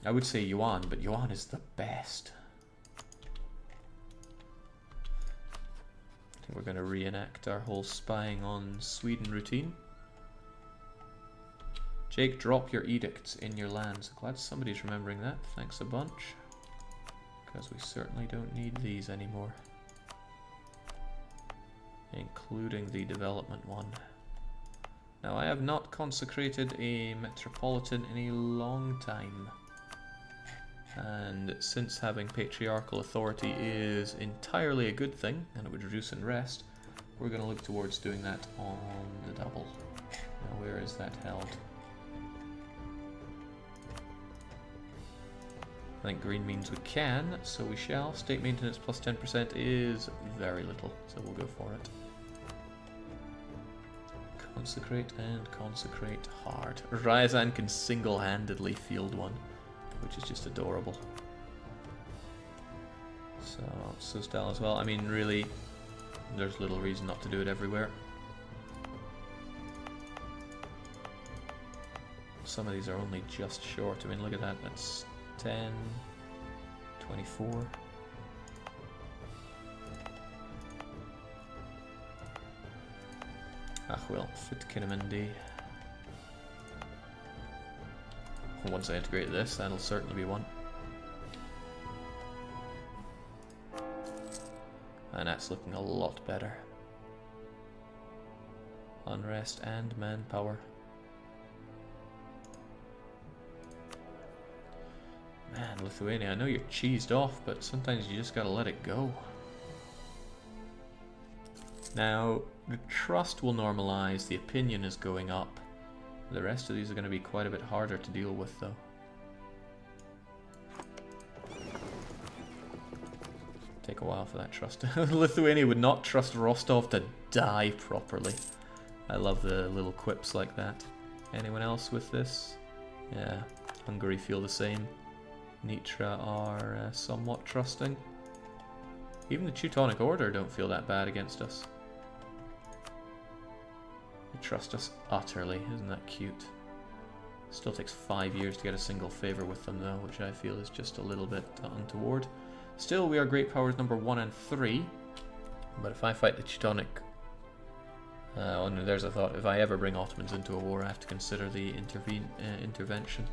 I would say yuan, but yuan is the best. I think we're going to reenact our whole spying on Sweden routine. Jake, drop your edicts in your lands. Glad somebody's remembering that. Thanks a bunch. Because we certainly don't need these anymore. Including the development one. Now, I have not consecrated a metropolitan in a long time. And since having patriarchal authority is entirely a good thing, and it would reduce unrest, we're going to look towards doing that on the double. Now, where is that held? I think green means we can, so we shall. State maintenance plus 10% is very little, so we'll go for it. Consecrate and consecrate hard. Ryazan can single-handedly field one, which is just adorable. So, Sustal as well. I mean, really, there's little reason not to do it everywhere. Some of these are only just short. I mean, look at that. That's 10, 24. Ah well, fit Kinamindi. Once I integrate this, that'll certainly be one. And that's looking a lot better. Unrest and manpower. Man, Lithuania, I know you're cheesed off, but sometimes you just gotta let it go. Now, the trust will normalize, the opinion is going up. The rest of these are going to be quite a bit harder to deal with, though. Take a while for that trust. Lithuania would not trust Rostov to die properly. I love the little quips like that. Anyone else with this? Yeah, Hungary feel the same. Nitra are somewhat trusting. Even the Teutonic Order don't feel that bad against us. They trust us utterly, isn't that cute? Still takes 5 years to get a single favor with them though, which I feel is just a little bit untoward. Still, we are great powers number 1 and 3. But if I fight the Teutonic... oh no, there's a thought. If I ever bring Ottomans into a war, I have to consider the intervention.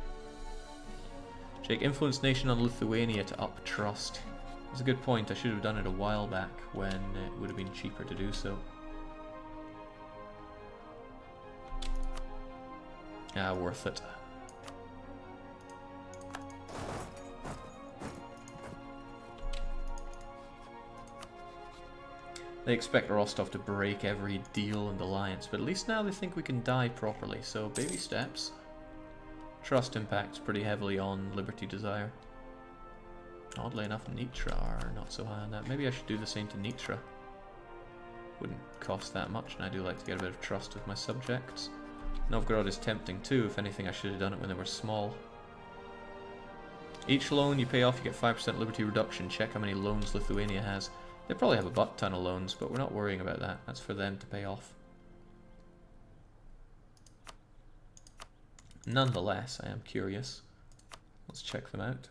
Jake, influence nation on Lithuania to up trust. That's a good point. I should have done it a while back when it would have been cheaper to do so. Ah, worth it. They expect Rostov to break every deal and alliance, but at least now they think we can die properly, so baby steps. Trust impacts pretty heavily on Liberty Desire. Oddly enough, Nitra are not so high on that. Maybe I should do the same to Nitra. Wouldn't cost that much, and I do like to get a bit of trust with my subjects. Novgorod is tempting too. If anything, I should have done it when they were small. Each loan you pay off, you get 5% liberty reduction. Check how many loans Lithuania has. They probably have a butt ton of loans, but we're not worrying about that. That's for them to pay off. Nonetheless, I am curious. Let's check them out.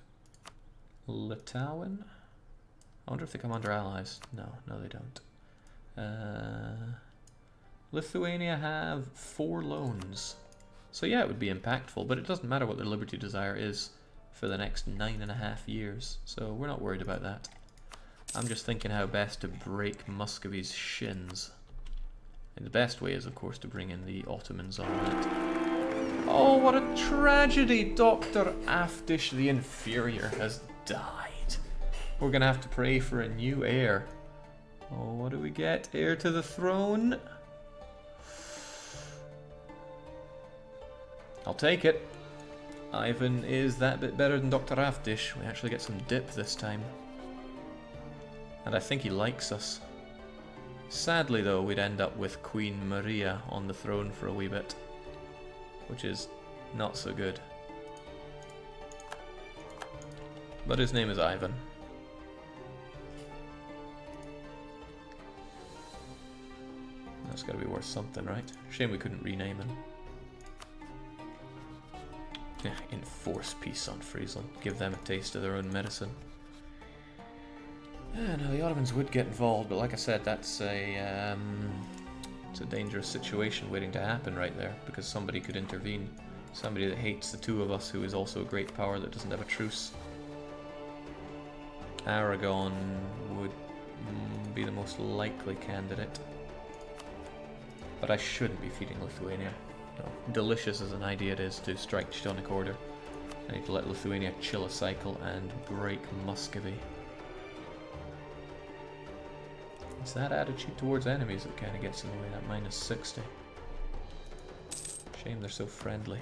Litauen? I wonder if they come under allies. No, they don't. Lithuania have 4 loans. So yeah, it would be impactful, but it doesn't matter what their Liberty Desire is for the next 9.5 years. So we're not worried about that. I'm just thinking how best to break Muscovy's shins. And the best way is, of course, to bring in the Ottomans on it. Oh, what a tragedy! Dr. Aftish the Inferior has died. We're gonna have to pray for a new heir. Oh, what do we get? Heir to the throne? I'll take it. Ivan is that bit better than Dr. Aftish. We actually get some dip this time. And I think he likes us. Sadly though, we'd end up with Queen Maria on the throne for a wee bit. Which is not so good. But his name is Ivan. That's gotta be worth something, right? Shame we couldn't rename him. Yeah, enforce peace on Friesland. Give them a taste of their own medicine. Yeah, no, the Ottomans would get involved, but like I said, that's it's a dangerous situation waiting to happen right there, because somebody could intervene. Somebody that hates the two of us, who is also a great power that doesn't have a truce. Aragon would be the most likely candidate. But I shouldn't be feeding Lithuania. No, delicious as an idea it is to strike Teutonic Order. I need to let Lithuania chill a cycle and break Muscovy. It's that attitude towards enemies that kind of gets in the way, that minus 60. Shame they're so friendly.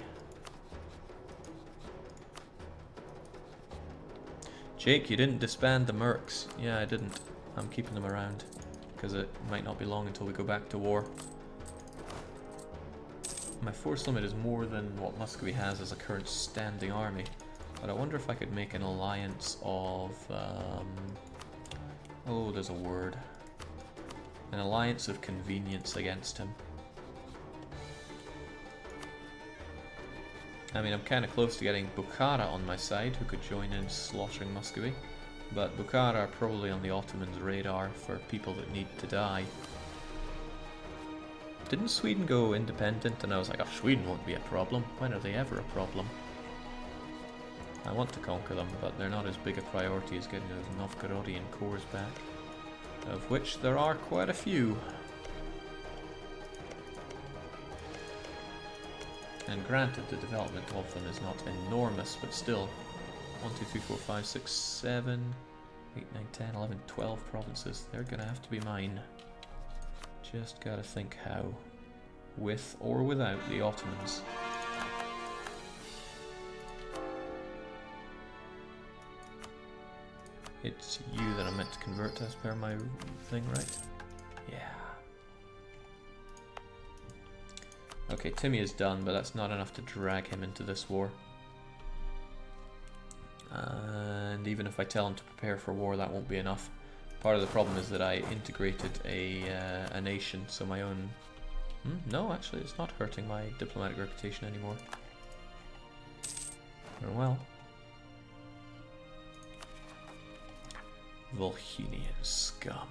Jake, you didn't disband the mercs. Yeah, I didn't. I'm keeping them around, because it might not be long until we go back to war. My force limit is more than what Muscovy has as a current standing army, but I wonder if I could make an alliance of... oh, there's a word. An alliance of convenience against him. I mean, I'm kind of close to getting Bukhara on my side, who could join in slaughtering Muscovy. But Bukhara are probably on the Ottomans' radar for people that need to die. Didn't Sweden go independent? And I was like, oh, Sweden won't be a problem. When are they ever a problem? I want to conquer them, but they're not as big a priority as getting those Novgorodian cores back, of which there are quite a few. And granted, the development of them is not enormous, but still. 1, 2, 3, 4, 5, 6, 7, 8, 9, 10, 11, 12 provinces. They're gonna have to be mine. Just gotta think how. With or without the Ottomans. It's you that I'm meant to convert as per my thing, right? Yeah. Okay, Timmy is done, but that's not enough to drag him into this war. And even if I tell him to prepare for war, that won't be enough. Part of the problem is that I integrated a nation, so my own... no, actually, it's not hurting my diplomatic reputation anymore. Oh well. Volhynian scum.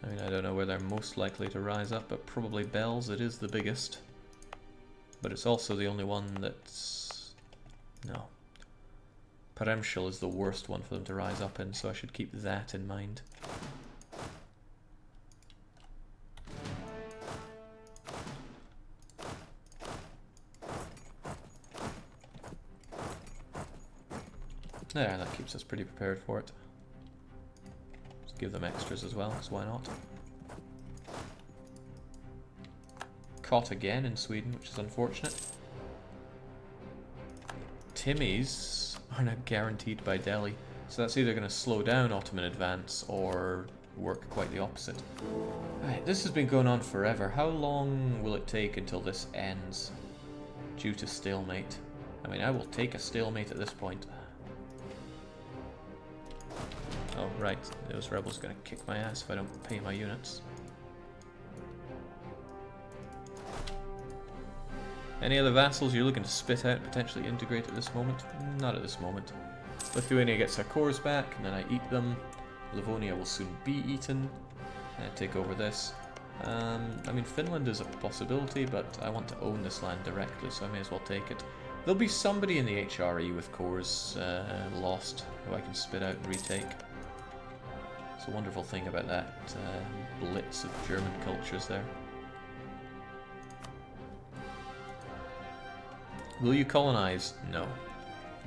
I mean, I don't know where they're most likely to rise up, but probably Bells. It is the biggest. But it's also the only one that's... no. Peremshil is the worst one for them to rise up in, so I should keep that in mind. There, that keeps us pretty prepared for it. Just give them extras as well, because why not? Caught again in Sweden, which is unfortunate. Timmy's are now guaranteed by Delhi, so that's either going to slow down Ottoman advance or work quite the opposite. Right, this has been going on forever. How long will it take until this ends due to stalemate? I mean, I will take a stalemate at this point. Oh, right, those rebels are going to kick my ass if I don't pay my units. Any other vassals you're looking to spit out, potentially integrate at this moment? Not at this moment. Lithuania gets their cores back, and then I eat them. Livonia will soon be eaten. Take over this. I mean, Finland is a possibility, but I want to own this land directly, so I may as well take it. There'll be somebody in the HRE with cores lost, who I can spit out and retake. It's a wonderful thing about that blitz of German cultures there. Will you colonize? No.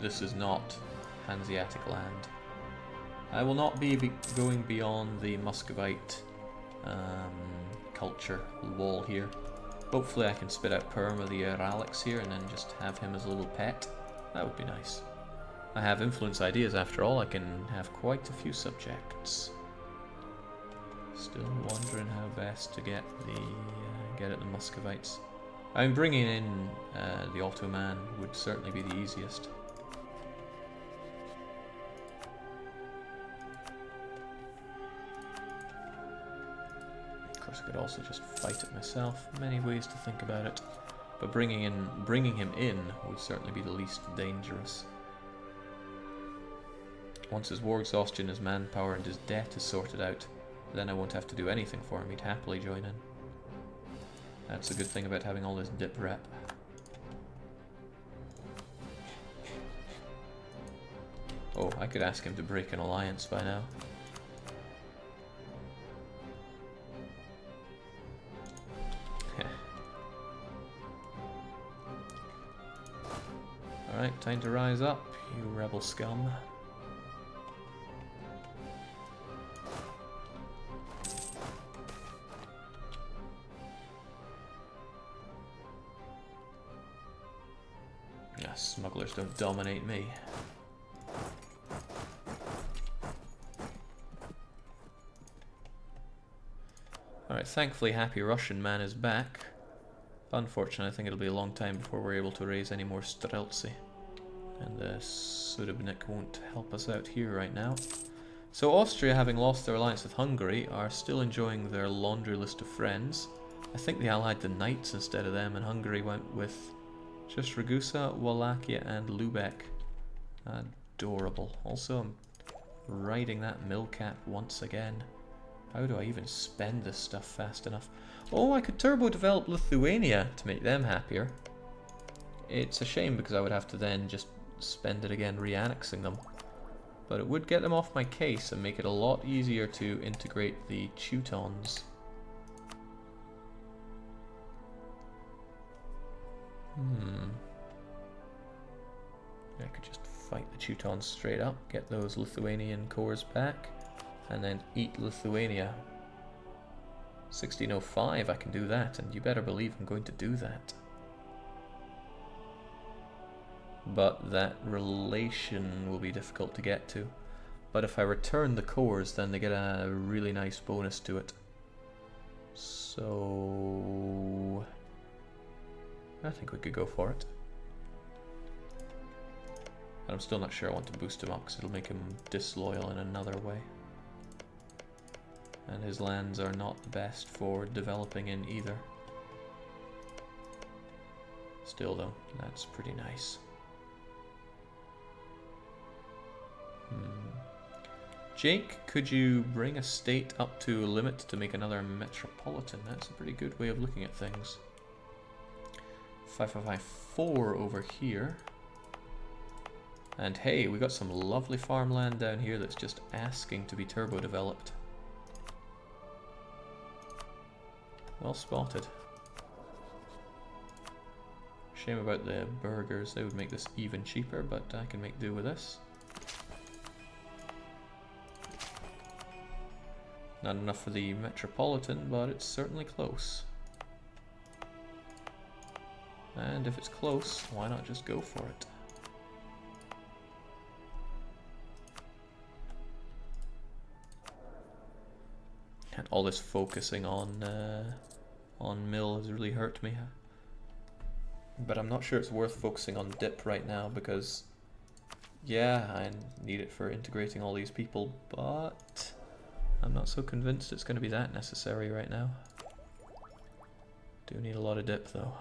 This is not Hanseatic land. I will not be going beyond the Muscovite culture wall here. Hopefully I can spit out Perm or the Alex here and then just have him as a little pet. That would be nice. I have influence ideas after all. I can have quite a few subjects. Still wondering how best to get at the Muscovites. I mean, bringing in the Ottoman would certainly be the easiest. course, I could also just fight it myself. Many ways to think about it. But bringing him in would certainly be the least dangerous. Once his war exhaustion, his manpower, and his debt is sorted out, then I won't have to do anything for him. He'd happily join in. That's a good thing about having all this dip rep. Oh, I could ask him to break an alliance by now. Alright, time to rise up, you rebel scum. Yeah, smugglers don't dominate me. Alright, thankfully Happy Russian Man is back. Unfortunately, I think it'll be a long time before we're able to raise any more Streltsy. And the Sudobnik won't help us out here right now. So Austria, having lost their alliance with Hungary, are still enjoying their laundry list of friends. I think they allied the Knights instead of them, and Hungary went with just Ragusa, Wallachia, and Lubeck. Adorable. Also, I'm riding that mill cap once again. How do I even spend this stuff fast enough? Oh, I could turbo develop Lithuania to make them happier. It's a shame because I would have to then just spend it again re-annexing them. But it would get them off my case and make it a lot easier to integrate the Teutons. I could just fight the Teutons straight up, get those Lithuanian cores back, and then eat Lithuania. 1605, I can do that, and you better believe I'm going to do that. But that relation will be difficult to get to. But if I return the cores, then they get a really nice bonus to it. So I think we could go for it. And I'm still not sure I want to boost him up because it'll make him disloyal in another way. And his lands are not the best for developing in either. Still though, that's pretty nice. Jake, could you bring a state up to a limit to make another metropolitan? That's a pretty good way of looking at things. 5554 over here. And hey, we got some lovely farmland down here that's just asking to be turbo developed. Well spotted. Shame about the burgers, they would make this even cheaper, but I can make do with this. Not enough for the metropolitan, but it's certainly close. And if it's close, why not just go for it? And all this focusing on mill has really hurt me. But I'm not sure it's worth focusing on dip right now because, yeah, I need it for integrating all these people, but I'm not so convinced it's going to be that necessary right now. Do need a lot of dip though.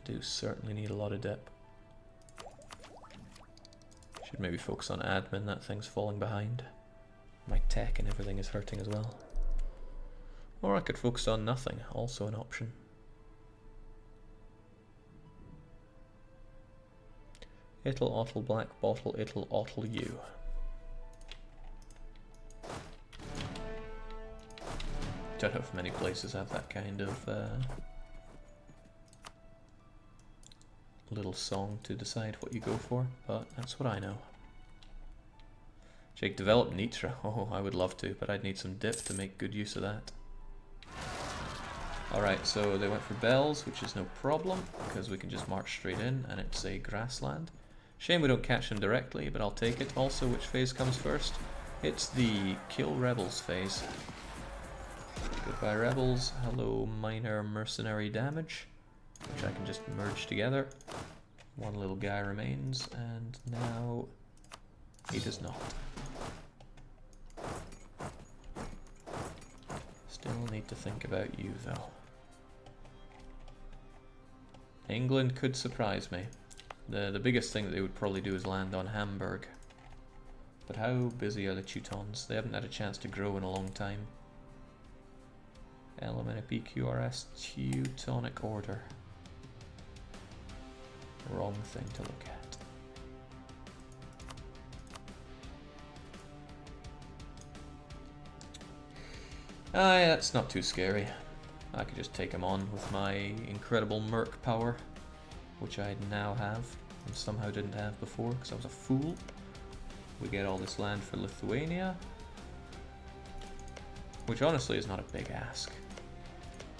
Do certainly need a lot of dip. Should maybe focus on admin, that thing's falling behind. My tech and everything is hurting as well. Or I could focus on nothing, also an option. It'll ottle black bottle, it'll ottle you. Don't know if many places have that kind of little song to decide what you go for, but that's what I know. Jake, develop Nitra. Oh, I would love to, but I'd need some dip to make good use of that. Alright, so they went for bells, which is no problem, because we can just march straight in, and it's a grassland. Shame we don't catch them directly, but I'll take it. Also, which phase comes first? It's the kill rebels phase. Goodbye rebels, hello minor mercenary damage, which I can just merge together. One little guy remains, and now he does not. This Still need to think about you, though. England could surprise me. The biggest thing that they would probably do is land on Hamburg. But how busy are the Teutons? They haven't had a chance to grow in a long time. LMNPQRS Teutonic Order. Wrong thing to look at. Aye, that's not too scary. I could just take him on with my incredible merc power, which I now have, and somehow didn't have before because I was a fool. We get all this land for Lithuania, which honestly is not a big ask.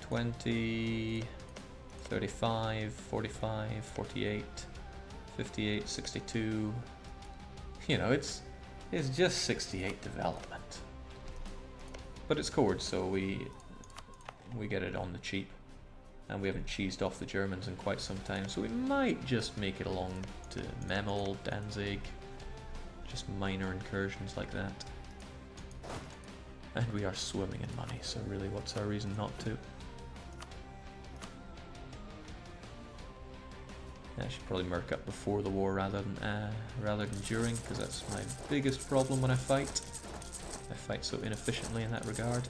20, 35, 45, 48, 58, 62. You know, it's just 68 development. But it's cored, so we get it on the cheap. And we haven't cheesed off the Germans in quite some time, so we might just make it along to Memel, Danzig. Just minor incursions like that. And we are swimming in money, so really what's our reason not to? I should probably merc up before the war rather than during, because that's my biggest problem when I fight. I fight so inefficiently in that regard.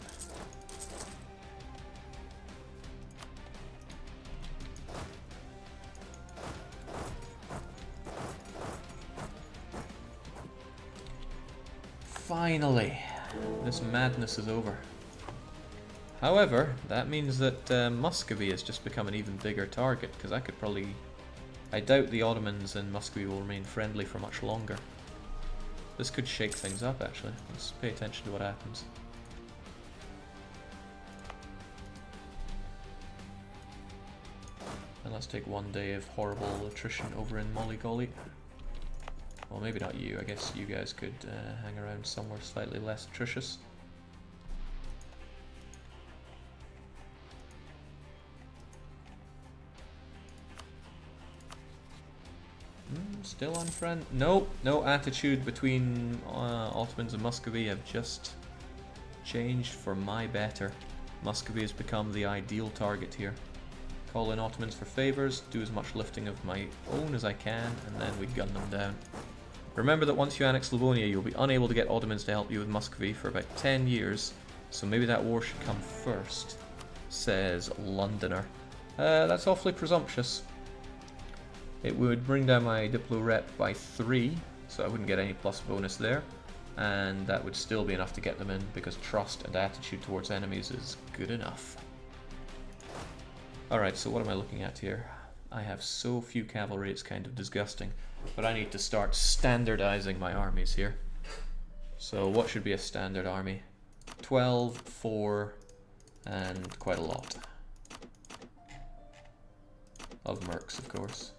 Finally, this madness is over. However, that means that Muscovy has just become an even bigger target, because I doubt the Ottomans and Muscovy will remain friendly for much longer. This could shake things up, actually. Let's pay attention to what happens. And let's take one day of horrible attrition over in Molly-Golly. Well, maybe not you. I guess you guys could hang around somewhere slightly less atrocious. Still unfriend? Nope, no attitude between Ottomans and Muscovy have just changed for my better. Muscovy has become the ideal target here. Call in Ottomans for favours, do as much lifting of my own as I can, and then we gun them down. Remember that once you annex Livonia, you'll be unable to get Ottomans to help you with Muscovy for about 10 years, so maybe that war should come first, says Londoner. That's awfully presumptuous. It would bring down my Diplo rep by 3, so I wouldn't get any plus bonus there, and that would still be enough to get them in, because trust and attitude towards enemies is good enough. Alright, so what am I looking at here? I have so few cavalry, it's kind of disgusting, but I need to start standardizing my armies here. So what should be a standard army? 12, 4, and quite a lot. Of mercs, of course.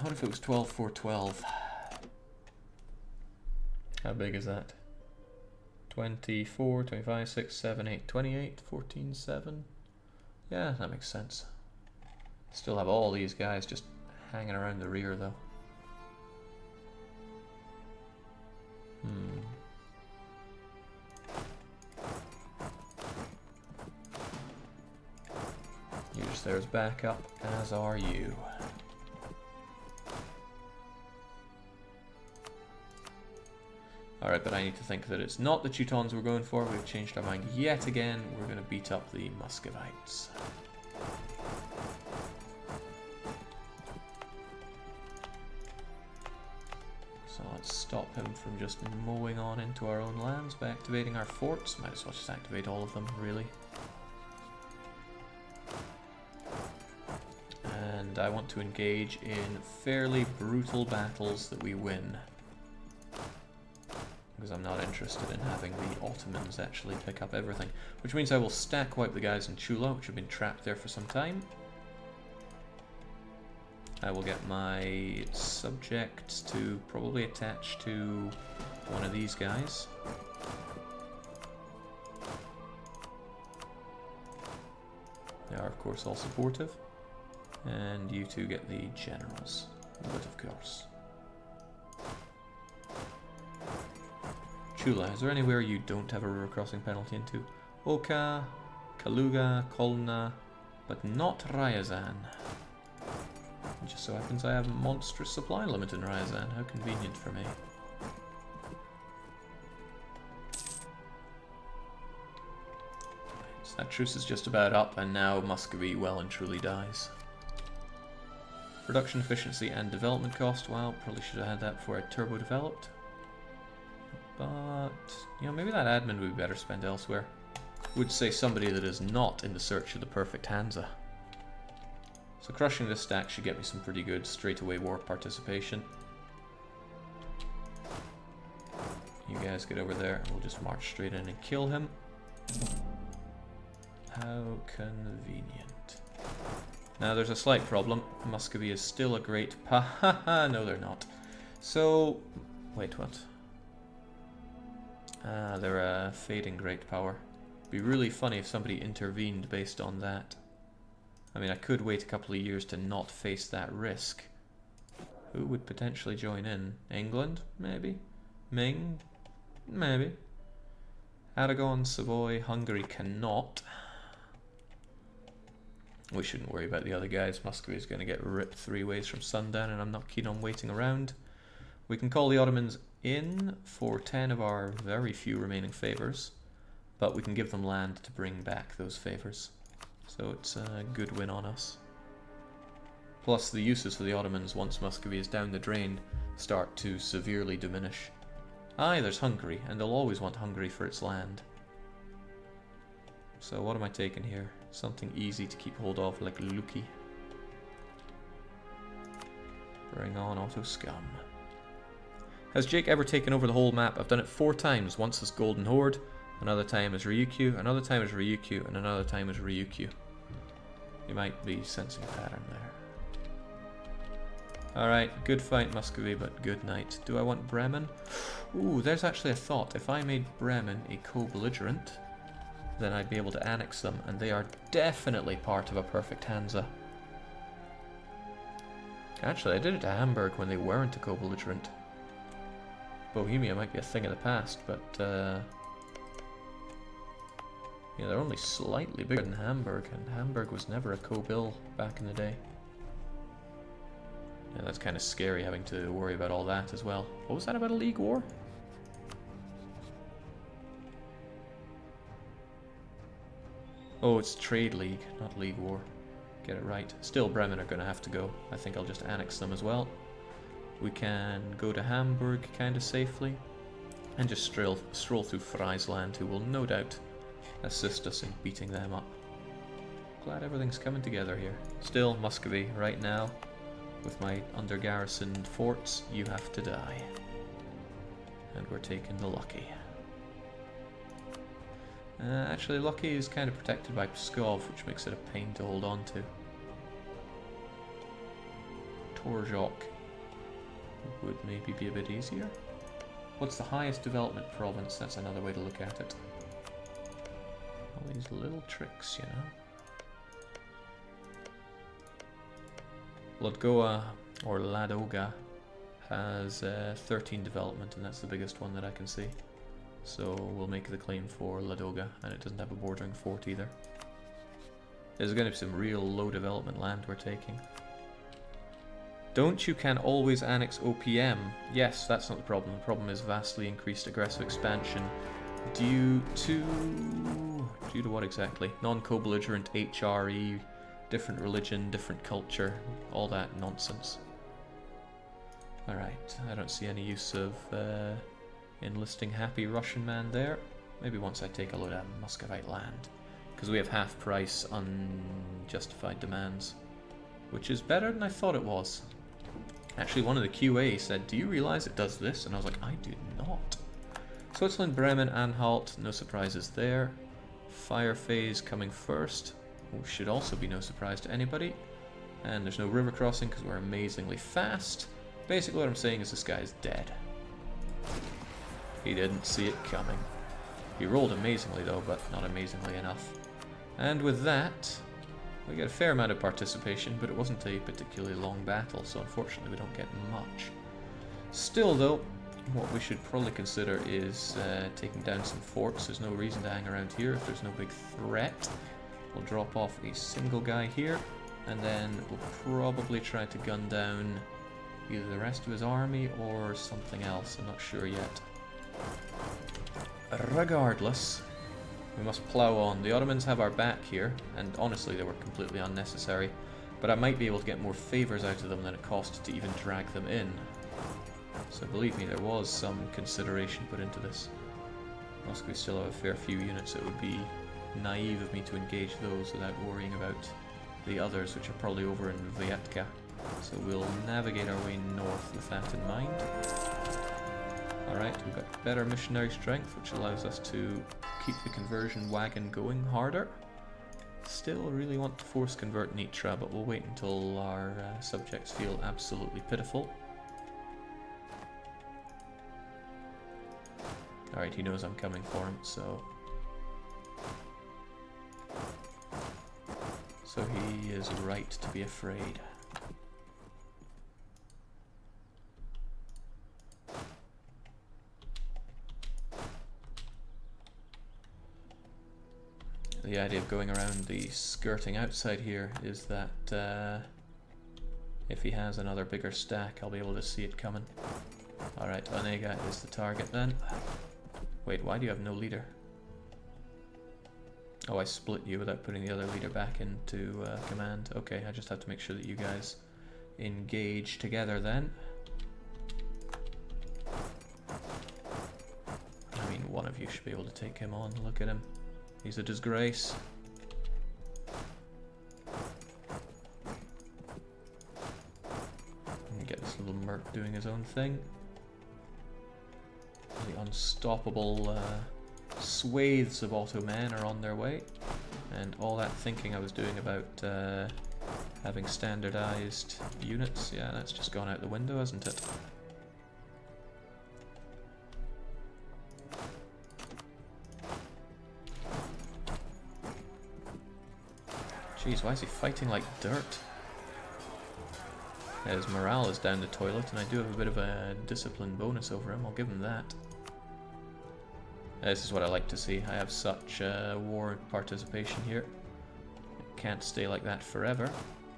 What if it was 12, 4, 12? How big is that? 24, 25, 6, 7, 8, 28, 14, 7. Yeah, that makes sense. Still have all these guys just hanging around the rear, though. You're just there as backup, as are you. Alright, but I need to think that it's not the Teutons we're going for. We've changed our mind yet again. We're going to beat up the Muscovites. So let's stop him from just mowing on into our own lands by activating our forts. Might as well just activate all of them, really. And I want to engage in fairly brutal battles that we win. Because I'm not interested in having the Ottomans actually pick up everything. Which means I will stack wipe the guys in Chula, which have been trapped there for some time. I will get my subjects to probably attach to one of these guys. They are, of course, all supportive. And you two get the generals. But of course. Chula, is there anywhere you don't have a river crossing penalty into? Oka, Kaluga, Kolna, but not Ryazan. It just so happens I have a monstrous supply limit in Ryazan. How convenient for me. So that truce is just about up, and now Muscovy well and truly dies. Production efficiency and development cost. Well, probably should have had that before I turbo developed. But, you know, maybe that admin would be better spent elsewhere. Would say somebody that is not in the search of the perfect Hansa. So crushing this stack should get me some pretty good straightaway war participation. You guys get over there and we'll just march straight in and kill him. How convenient. Now there's a slight problem. Muscovy is still a great no, they're not. So, wait, what? They're a fading great power. Be really funny if somebody intervened based on that. I mean, I could wait a couple of years to not face that risk. Who would potentially join in? England? Maybe? Ming? Maybe. Aragon, Savoy, Hungary cannot. We shouldn't worry about the other guys. Muscovy is going to get ripped 3 ways from sundown, and I'm not keen on waiting around. We can call the Ottomans in for 10 of our very few remaining favours, but we can give them land to bring back those favours. So it's a good win on us. Plus the uses for the Ottomans once Muscovy is down the drain start to severely diminish. Aye, there's Hungary, and they'll always want Hungary for its land. So what am I taking here? Something easy to keep hold of, like Luki. Bring on Auto Scum. Has Jake ever taken over the whole map? I've done it 4 times. Once as Golden Horde, another time as Ryukyu, another time as Ryukyu, and another time as Ryukyu. You might be sensing a pattern there. Alright, good fight Muscovy, but good night. Do I want Bremen? Ooh, there's actually a thought. If I made Bremen a co-belligerent, then I'd be able to annex them, and they are definitely part of a perfect Hansa. Actually, I did it to Hamburg when they weren't a co-belligerent. Bohemia might be a thing of the past, but yeah, they're only slightly bigger than Hamburg, and Hamburg was never a co-bill back in the day. Yeah, that's kind of scary having to worry about all that as well. What was that about a league war? Oh, it's trade league, not league war. Get it right. Still, Bremen are going to have to go. I think I'll just annex them as well. We can go to Hamburg kind of safely and just stroll through Friesland, who will no doubt assist us in beating them up. Glad everything's coming together here. Still, Muscovy, right now, with my under-garrisoned forts, you have to die. And we're taking the Lucky. Actually, Lucky is kind of protected by Pskov, which makes it a pain to hold on to. Torzhok would maybe be a bit easier. What's the highest development province? That's another way to look at it. All these little tricks, you know. Lodgoa, or Ladoga, has 13 development, and that's the biggest one that I can see. So we'll make the claim for Ladoga, and it doesn't have a bordering fort either. There's going to be some real low development land we're taking. Don't you can always annex OPM? Yes, that's not the problem. The problem is vastly increased aggressive expansion due to what exactly? Non-co-belligerent HRE, different religion, different culture, all that nonsense. Alright, I don't see any use of enlisting happy Russian man there. Maybe once I take a load of Muscovite land, because we have half price unjustified demands, which is better than I thought it was. Actually, one of the QA said, "Do you realize it does this?" And I was like, I do not. Switzerland, Bremen, Anhalt, no surprises there. Fire phase coming first, which should also be no surprise to anybody. And there's no river crossing because we're amazingly fast. Basically what I'm saying is this guy is dead. He didn't see it coming. He rolled amazingly though, but not amazingly enough. And with that, we get a fair amount of participation, but it wasn't a particularly long battle, so unfortunately we don't get much. Still though, What we should probably consider is taking down some forts. There's no reason to hang around here if there's no big threat. We'll drop off a single guy here, and then we'll probably try to gun down either the rest of his army or something else. I'm not sure yet. Regardless, we must plow on. The Ottomans have our back here, and honestly they were completely unnecessary, but I might be able to get more favours out of them than it cost to even drag them in. So believe me, there was some consideration put into this. Muscovy still have a fair few units. It would be naive of me to engage those without worrying about the others, which are probably over in Vyatka. So we'll navigate our way north with that in mind. Alright, we've got better missionary strength, which allows us to keep the conversion wagon going harder. Still really want to force convert Nitra, but we'll wait until our subjects feel absolutely pitiful. Alright, he knows I'm coming for him, so he is right to be afraid. The idea of going around the skirting outside here is that if he has another bigger stack, I'll be able to see it coming. Alright, Onega is the target then. Wait, why do you have no leader? Oh, I split you without putting the other leader back into command. Okay, I just have to make sure that you guys engage together then. I mean, one of you should be able to take him on. Look at him. He's a disgrace. Let me get this little merc doing his own thing. The unstoppable swathes of Ottoman are on their way, and all that thinking I was doing about having standardized units, yeah, that's just gone out the window, hasn't it? Jeez, why is he fighting like dirt? Yeah, his morale is down the toilet, and I do have a bit of a discipline bonus over him, I'll give him that. This is what I like to see. I have such war participation here. It can't stay like that forever,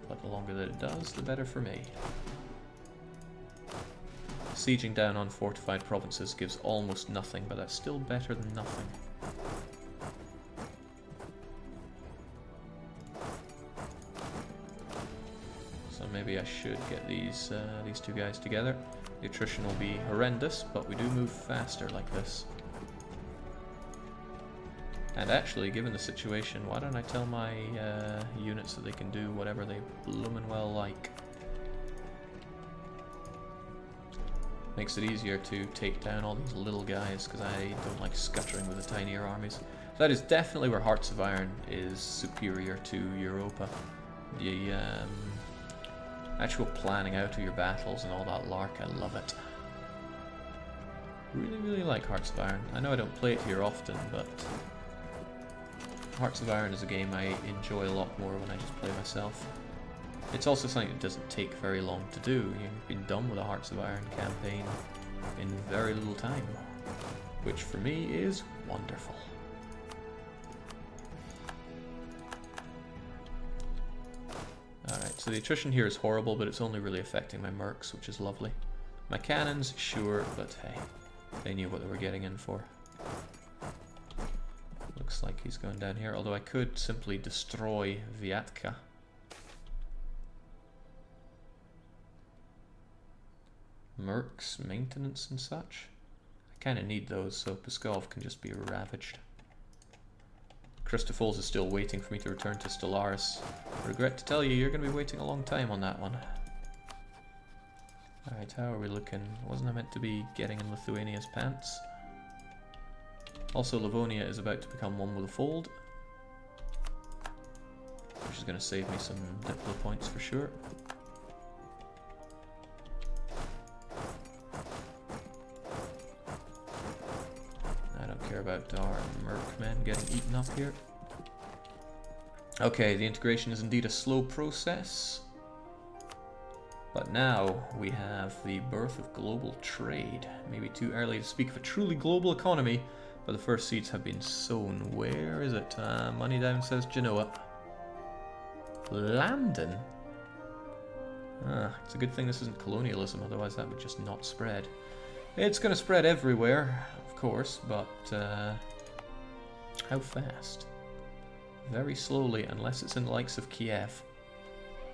but the longer that it does, the better for me. Sieging down on fortified provinces gives almost nothing, but that's still better than nothing. So maybe I should get these two guys together. The attrition will be horrendous, but we do move faster like this. And actually, given the situation, why don't I tell my units that they can do whatever they bloomin' well like. Makes it easier to take down all these little guys, because I don't like scuttering with the tinier armies. So that is definitely where Hearts of Iron is superior to Europa. The actual planning out of your battles and all that lark, I love it. Really, really like Hearts of Iron. I know I don't play it here often, but Hearts of Iron is a game I enjoy a lot more when I just play myself. It's also something that doesn't take very long to do. You've been done with a Hearts of Iron campaign in very little time, which for me is wonderful. Alright, so the attrition here is horrible, but it's only really affecting my mercs, which is lovely. My cannons, sure, but hey, they knew what they were getting in for. Looks like he's going down here, although I could simply destroy Vyatka. Mercs, maintenance and such. I kind of need those, so Pskov can just be ravaged. Christophos is still waiting for me to return to Stellaris. Regret to tell you, you're going to be waiting a long time on that one. Alright, how are we looking? Wasn't I meant to be getting in Lithuania's pants? Also, Livonia is about to become one with a fold, which is going to save me some diplo points for sure. I don't care about our mercmen getting eaten up here. Okay, the integration is indeed a slow process. But now we have the birth of global trade. Maybe too early to speak of a truly global economy, but the first seeds have been sown. Where is it? Money down, says Genoa. Landen? It's a good thing this isn't colonialism, otherwise that would just not spread. It's going to spread everywhere, of course, but how fast? Very slowly, unless it's in the likes of Kiev.